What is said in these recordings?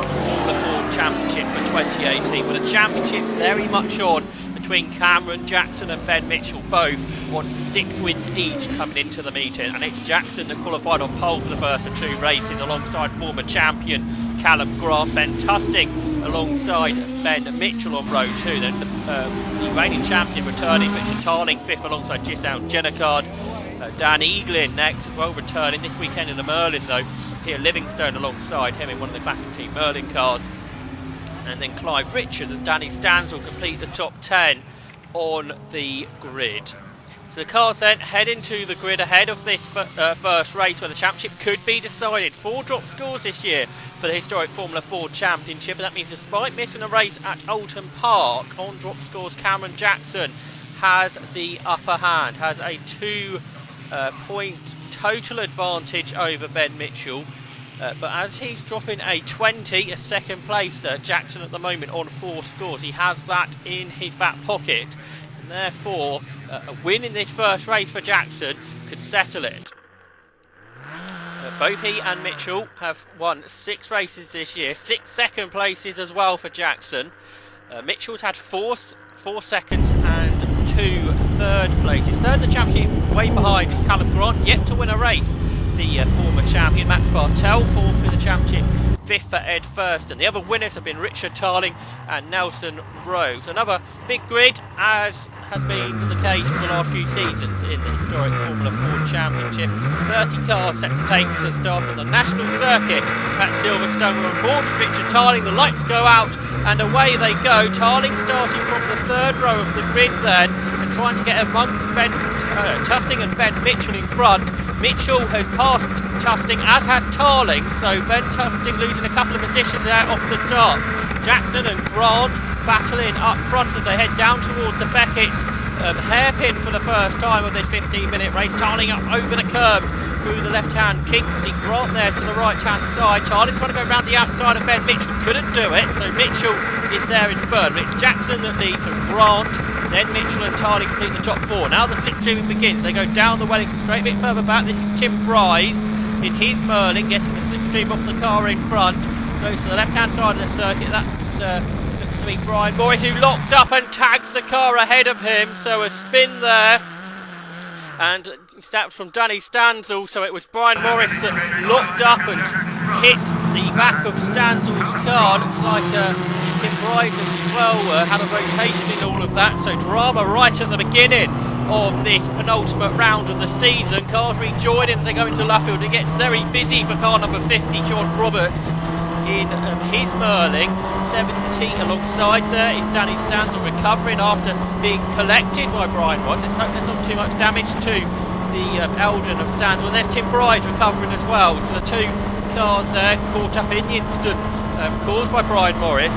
historic Formula Ford Championship for 2018, with a championship very much on between Cameron Jackson and Ben Mitchell, both on 6 wins each coming into the meeting. And it's Jackson that qualified on pole for the first of 2 races alongside former champion Callum Grant. Ben Tusting alongside Ben Mitchell on row 2. Then the reigning champion returning, Richard Tarling 5th alongside Giselle Jennicard. Dan Eaglin next as well, returning this weekend in the Merlin though. Pierre Livingstone alongside him in one of the classic team Merlin cars. And then Clive Richards and Danny Stansel complete the top 10 on the grid. So the cars then head into the grid ahead of this first race where the championship could be decided. 4 drop scores this year for the historic Formula Ford Championship, and that means despite missing a race at Oulton Park on drop scores, Cameron Jackson has the upper hand, has a 2-point total advantage over Ben Mitchell. But as he's dropping a 20, a second place there, Jackson at the moment on 4 scores. He has that in his back pocket, and therefore a win in this first race for Jackson could settle it. Both he and Mitchell have won 6 races this year, 6 second places as well for Jackson. Mitchell's had 4 seconds and 2 third places. Third in the championship, way behind is Callum Grant, yet to win a race. The former champion Max Bartel, 4th in the championship, 5th for Ed Thurston. The other winners have been Richard Tarling and Nelson Rose. Another big grid, as has been the case for the last few seasons in the historic Formula Ford Championship. 30 cars set to take the start of the national circuit at Silverstone. We're on board with Richard Tarling, the lights go out and away they go. Tarling starting from the 3rd row of the grid then and trying to get amongst Ben Tusting and Ben Mitchell in front. Mitchell has passed Tusting, as has Tarling, so Ben Tusting losing a couple of positions there off the start. Jackson and Grant battling up front as they head down towards the Beckett's hairpin for the first time of this 15-minute race. Tarling up over the curbs through the left-hand Kingsley. Grant there to the right-hand side. Tarling trying to go round the outside of Ben Mitchell, couldn't do it, so Mitchell is there in third. But it's Jackson that leads from Grant. Then Mitchell and Tarling complete the top 4. Now the slipstreaming begins. They go down the Wellington straight, a bit further back. This is Tim Bryce in his Merlin, getting the slipstream off the car in front. Goes to the left-hand side of the circuit. That's looks to be Brian Morris, who locks up and tags the car ahead of him. So a spin there. And that's from Danny Stansel. So it was Brian Morris that locked up and hit the back of Stansel's car. Looks like Tim Bryce as well had a rotation in all of that. So drama right at the beginning of this penultimate round of the season. Cars rejoining as they go into Luffield. It gets very busy for car number 50, John Roberts, in his Merlin. 17 alongside there is Danny Stansel, recovering after being collected by Brian Watts. Let's hope there's not too much damage to the Eldon of Stansel. And there's Tim Bryce recovering as well. So the 2 cars there caught up in the incident caused by Brian Morris.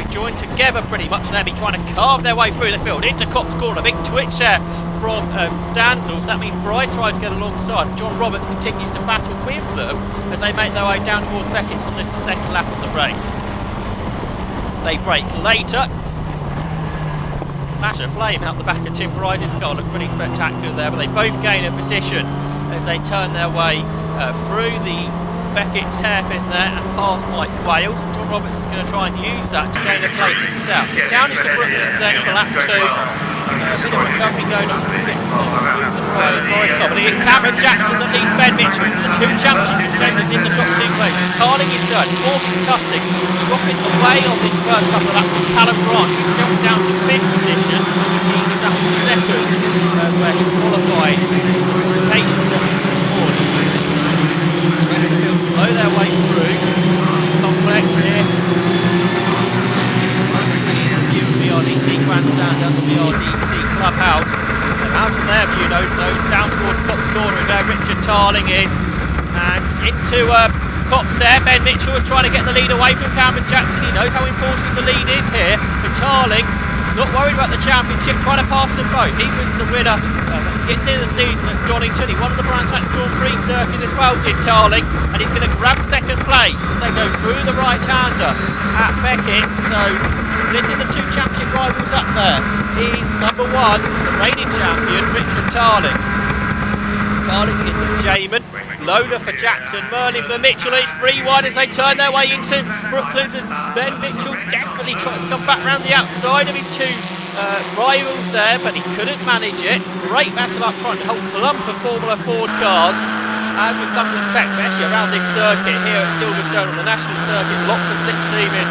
Joined together pretty much, and they'll be trying to carve their way through the field into Cops Corner. Big twitch there from Stansel, so that means Bryce tries to get alongside. John Roberts continues to battle with them as they make their way down towards Beckett's on this second lap of the race. They break later. Flash of flame out the back of Tim Bryce's car, looked pretty spectacular there, but they both gain a position as they turn their way through the Beckett's hairpin there and past Mike Wales. John Roberts is going to try and use that to gain a place himself. Down into Brooklands then for lap 2. A bit of recovery going on with Morris car, but it is Cameron Jackson that leads Ben Mitchell to the 2 championship contenders in the top 2 races. Tarling is third, 4th is Tusting, dropping away on this first couple of laps from Callum Grant, who's jumped down to 5th position. He is up to 2nd, where he qualified. The rest of the field blow their way through. Complex here. View of the BRDC grandstand and the BRDC clubhouse. And out of their view, down towards Cops Corner, where Richard Tarling is. And into Cops there. Ben Mitchell is trying to get the lead away from Cameron Jackson. He knows how important the lead is here. For Tarling, not worried about the championship, trying to pass them both. He was the winner getting in the season at Donington. He won the Brands Hatch Grand Prix circuit as well, did Tarling, and he's going to grab second place as they go through the right-hander at Beckett. So splitting the 2 championship rivals up there is number 1, the reigning champion, Richard Tarling. Garlic in the Jamin. Lola for Jackson, Merlin for Mitchell. It's 3 wide as they turn their way into Brooklands as Ben Mitchell desperately tries to come back round the outside of his two rivals there, but he couldn't manage it. Great battle up front, the whole clump of Formula Ford cars. As we've come to expect, especially around this circuit here at Silverstone on the national circuit, lots of slipstreaming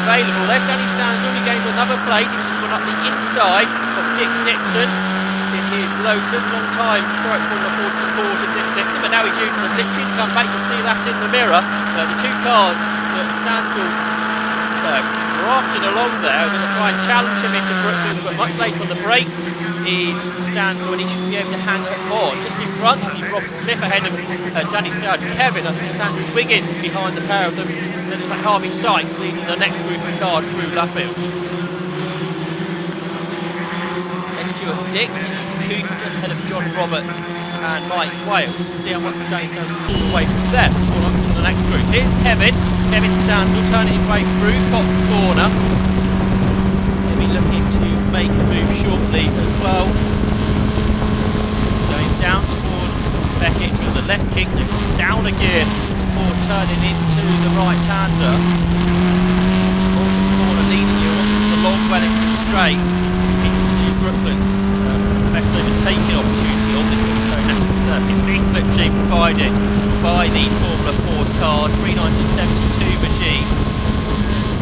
available. There's Danny Stanzel, he gains another plate. He's just gone up the inside of Dick Dixon in his Lotus. Long time strike Formula Ford supported Dick Dixon, but now he's using the 16 to come back. You'll see that in the mirror. The two cars that Stanzel drafting along there are going to try and challenge him into Brooklyn, but much later on the brakes is Stanzel, and he should be able to hang on just in front of Rob Smith ahead of Danny Stout. Kevin, I think Stanzel's Wiggins behind the pair of them. Then it's like Harvey Sykes leading the next group of cars through Luffield. There's Stuart Dix, he's Cooper ahead of John Roberts and Mike Wales. See how much Danny Stanzel pulls away from there. All up to the next group. Here's Kevin Stanzel turning his way through Cox Corner. He'll be looking to make a move shortly as well. Going down towards Beckett with the left kick, down a gear before turning into the right-hander. Corner leading you on the long Wellington straight into Brooklands. Best overtaking opportunity on this national circuit. Big slipstream provided by the Formula Ford cars, 1972 machines.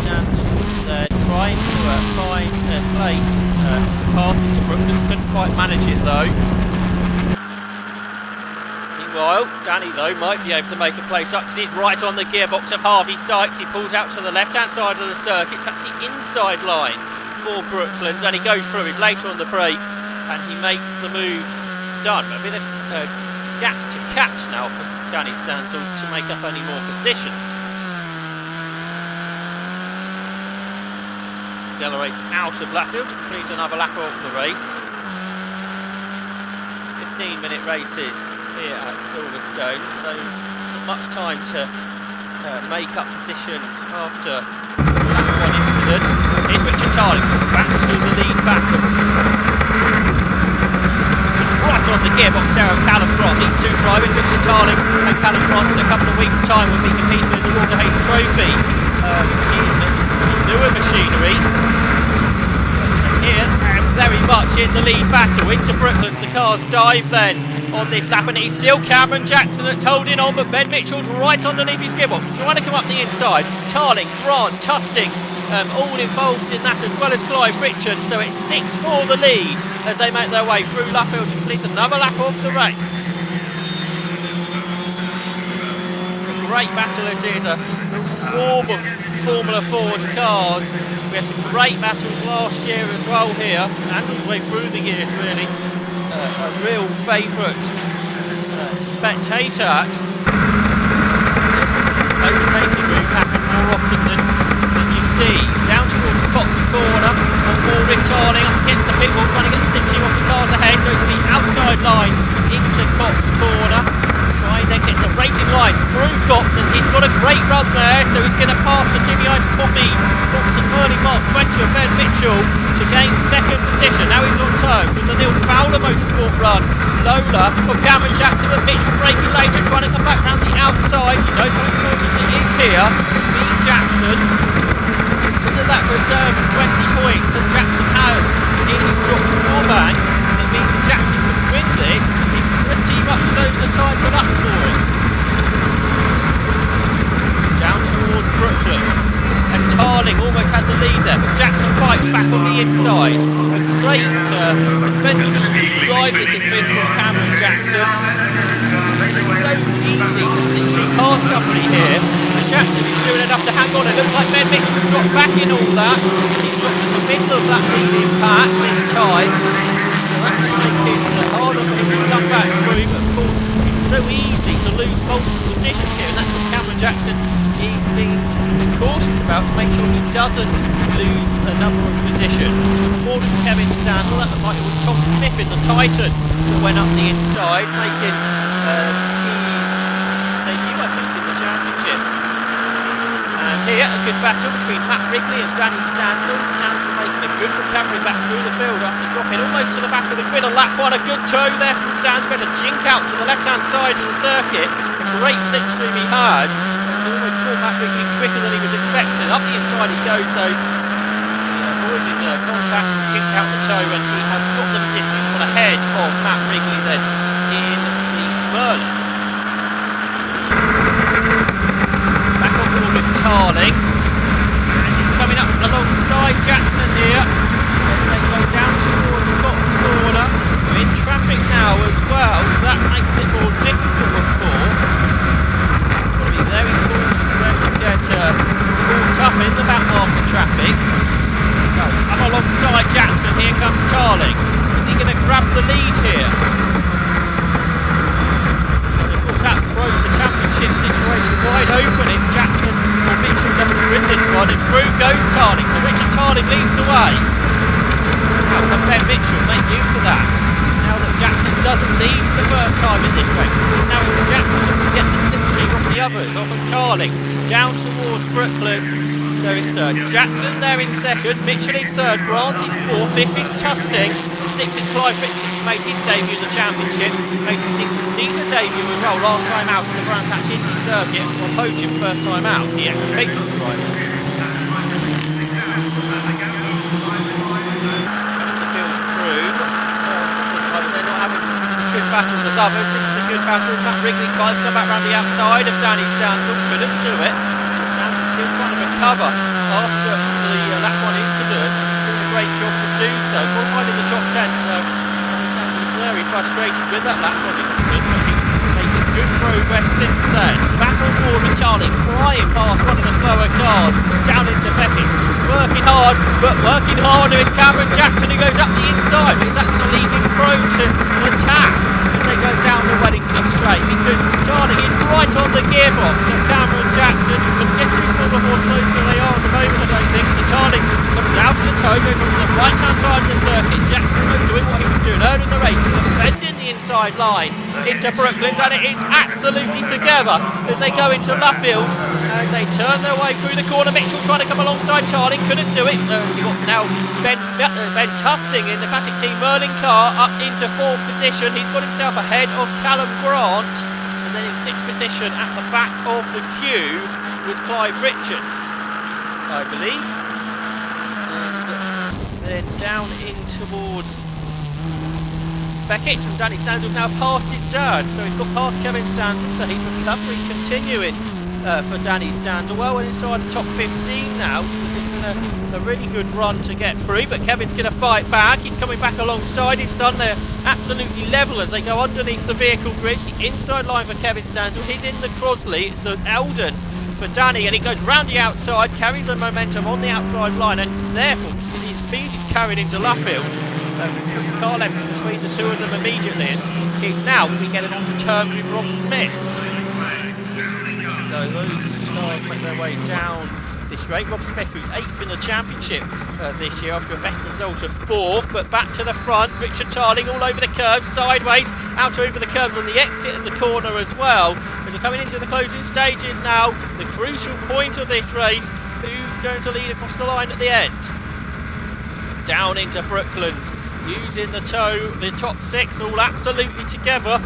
Stanzel trying to find their place, passing to Brooklands, couldn't quite manage it though. Meanwhile, Danny though might be able to make a place up, because he's right on the gearbox of Harvey Sykes. He pulls out to the left hand side of the circuit. That's the inside line for Brooklands, and he goes through. He's later on the brake and he makes the move done. A bit of gap to catch now for Danny Stanzel to make up any more positions. Accelerates out of Luffield, completes another lap of the race. 15-minute races here at Silverstone, so not much time to make up positions after lap 1 incident. Here's Richard Tarling back to the lead battle. Right on the gearbox there of Callum Grant. These two drivers, Richard Tarling and Callum Grant, in a couple of weeks' time will be competing in the Walter Hayes Trophy in newer machinery. Here, very much in the lead battle into Brooklands. The cars dive then on this lap, and it's still Cameron Jackson that's holding on, but Ben Mitchell's right underneath his gearbox, trying to come up the inside. Tarling, Grant, Tusting, all involved in that, as well as Clive Richards. So it's 6 for the lead as they make their way through Luffield to complete another lap of the race. It's a great battle it is, a real swarm of Formula Ford cars. We had some great battles last year as well here, and all the way through the years really. A real favourite spectator. This overtaking move happens more often than you see. Down towards Cox Corner, more returning up against the pit wall, trying to get the slipstream off the cars ahead. Goes to the outside line into Cox Corner. Try then get the racing line through Cox, and he's got a great run there, so he's going to pass the Jimmy Ice Coffee sponsor early Mark 20 of Ben Mitchell to gain second position. Now he's on toe with the Neil Fowler Motorsport run. Lola of Cameron Jackson, and Mitchell breaking later, trying to come back round the outside. He knows how important it is here. Beat Jackson. Look at that reserve of 20 points that Jackson has in his drop score bank. It means that Jackson could win this. He pretty much shows the title up for him. Down towards Brooklands, and Tarling almost had the lead there, but Jackson fights back on the inside. A great defensive drive this has been from Cameron Jackson. It's so easy to slip past somebody here. Jackson is doing enough to hang on. It looks like Ben Mitchell dropped back in all that. He's dropped in the middle of that leading pack this time. So that's going to make it harder for him to come back through. But of course, it's so easy to lose multiple positions here, and that's what Cameron Jackson is being cautious about, to make sure he doesn't lose a number of positions. More than Kevin Stanzel, that looked like it was Tom Smith in the Titan that went up the inside, making his debut, I think, in the championship. And here, a good battle between Matt Wrigley and Danny Stanzel. Stanzel making a good recovery back through the field after dropping almost to the back of the grid on lap 1. A good toe there from Stan's going to jink out to the left-hand side of the circuit. A great slipstream he had. And almost caught back quicker than he was expecting. Up the inside he goes though. Avoided contact and jinked out the toe, and he has got the position on ahead of Matt Wrigley then in the Merlin. Back on board with Tarling. And he's coming up alongside Jackson here. As they go down towards Scott's corner. We're in traffic now as well, so that makes it more difficult, of course. Got to be very cautious when you get caught up in the back market traffic. So, up alongside Jackson, here comes Tarling. Is he going to grab the lead here? And of course that throws the championship situation wide open if Jackson or Mitchell doesn't win this one, and through goes Tarling. So Richard Tarling leads the way. Now can Ben Mitchell make use of that? Now that Jackson doesn't lead for the first time in this race. Now it's Jackson that can get the slipstream off the others, off of Tarling, down towards Brooklands. So it's Jackson there in second, Mitchell is third, Grant is fourth, fifth is Tusting, sixth is Clive Richards, who made his debut in the championship, made his single season debut as well, last time out in the Brands Hatch Indy circuit, on podium first time out, the ex-Patriot driver. They're not having good battles as others. This is a good battle. Matt Wrigley tries to come back round the outside of Danny Stansel, couldn't do it. Stansel still trying to recover after the lap 1 incident. Doing a great job to do so. Qualified in the top 10, so Stansel's very frustrated with that lap 1 incident, but he's making good progress since then. Back on board with Charlie, flying past one of the slower cars, down into Beckett. Working hard, but working harder is Cameron Jackson, who goes up the inside, but is that going to leave him prone to an attack as they go down the Wellington straight, because Charlie is right on the gearbox of Cameron Jackson, who can get him for the more closer they are at the moment, I don't think. So Charlie comes out of the toe, goes on the right hand side of the circuit. Jackson is doing what he was doing earlier in the race, defending the inside line into Brooklands, and it is absolutely together as they go into Luffield. As they turn their way through the corner, Mitchell trying to come alongside Tarling, couldn't do it. You've got now Ben Tusting in the Classic Team Merlin car up into 4th position. He's got himself ahead of Callum Grant, and then in 6th position at the back of the queue with Clive Richards, I believe. And then down in towards Beckett, and Danny Stansel's now past his dad, so he's got past Kevin Stansel, so he's recovery continuing for Danny Stansel. Well inside the top 15 now, so this has been a really good run to get through, but Kevin's going to fight back. He's coming back alongside his son. They're absolutely level as they go underneath the vehicle bridge. The inside line for Kevin Stansel, he's in the Crosley, it's an Eldon for Danny, and he goes round the outside, carries the momentum on the outside line, and therefore his speed is carried into Luffield. Car length between the two of them immediately, and he's now going to be getting onto terms with Rob Smith. So those cars make their way down this straight. Rob Smith, who's 8th in the championship this year after a better result of 4th, but back to the front. Richard Tarling all over the curve, sideways, out over the curves on the exit of the corner as well. But we're coming into the closing stages now, the crucial point of this race. Who's going to lead across the line at the end? Down into Brooklands, using the toe, the top 6 all absolutely together.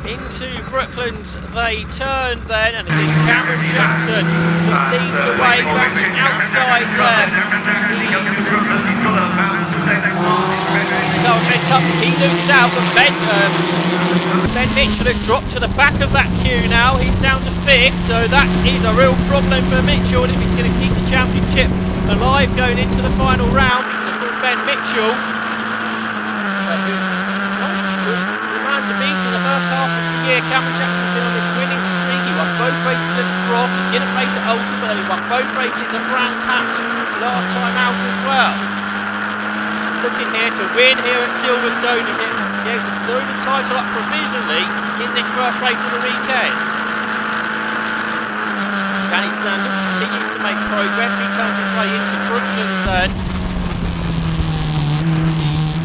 Into Brooklands they turn then, and it is Cameron Jackson that leads the way back outside there. He looks out, but Ben Mitchell has dropped to the back of that queue now. He's down to 5th, so that is a real problem for Mitchell if he's going to keep the championship alive going into the final round. Ben Mitchell, to beat in the first half of the year. Cameron Jackson's been on this winning streak. He won both races at Cross, he didn't race at Oldham, but he won both races at Brands Hatch last time out as well. Looking here to win here at Silverstone, and he able to throw the title up provisionally in this first race of the weekend. Danny Stansel continues to make progress. He turns his way into Brooklands then.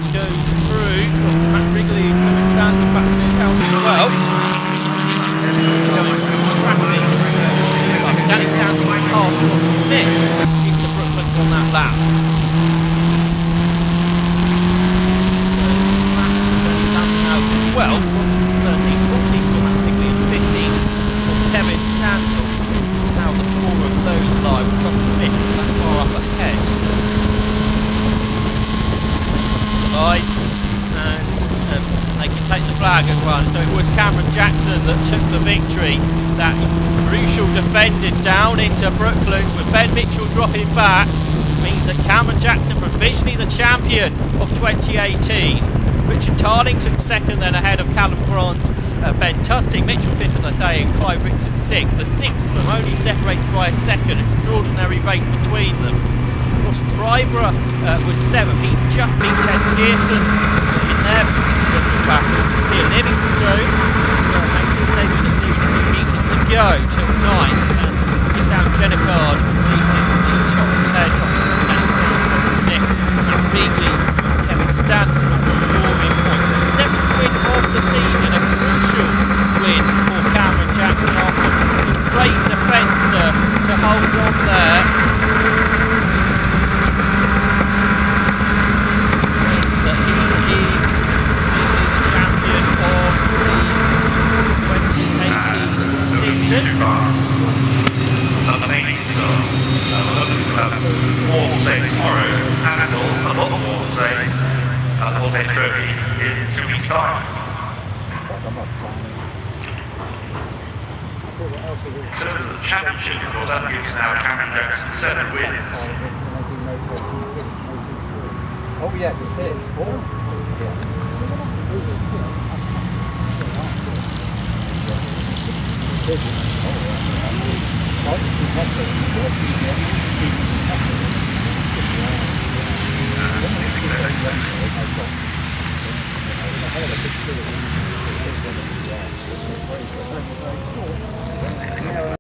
He goes through. Matt Wrigley coming Stansel back to his house as well. Going through traffic. Danny Stansel past Smith into Brooklands on that lap. flag as well. So it was Cameron Jackson that took the victory. That crucial defending down into Brooklands with Ben Mitchell dropping back means that Cameron Jackson, provisionally the champion of 2018. Richard Tarling took second, then ahead of Callum Grant, Ben Tusting, Mitchell fifth as I say, and Clive Richards sixth. The six of them only separated by a second. Extraordinary race between them. Ross Dryborough was seventh. He just beat Ted Pearson in their battle. Here, Livingstone makes his debut this evening. 2 metres to go till ninth, and just out Jennicard completed the top 10. Smith and Beagley, Kevin Stanton on scoring points. The seventh win of the season, a crucial win for Cameron Jackson after a great defence to hold on there. That he is the champion of the 2018 season. More say tomorrow, and a lot more say all day trophy in 2 weeks' time. So the championship, of course, that gives now Cameron Jackson 7 wins. Oh yeah, that's it.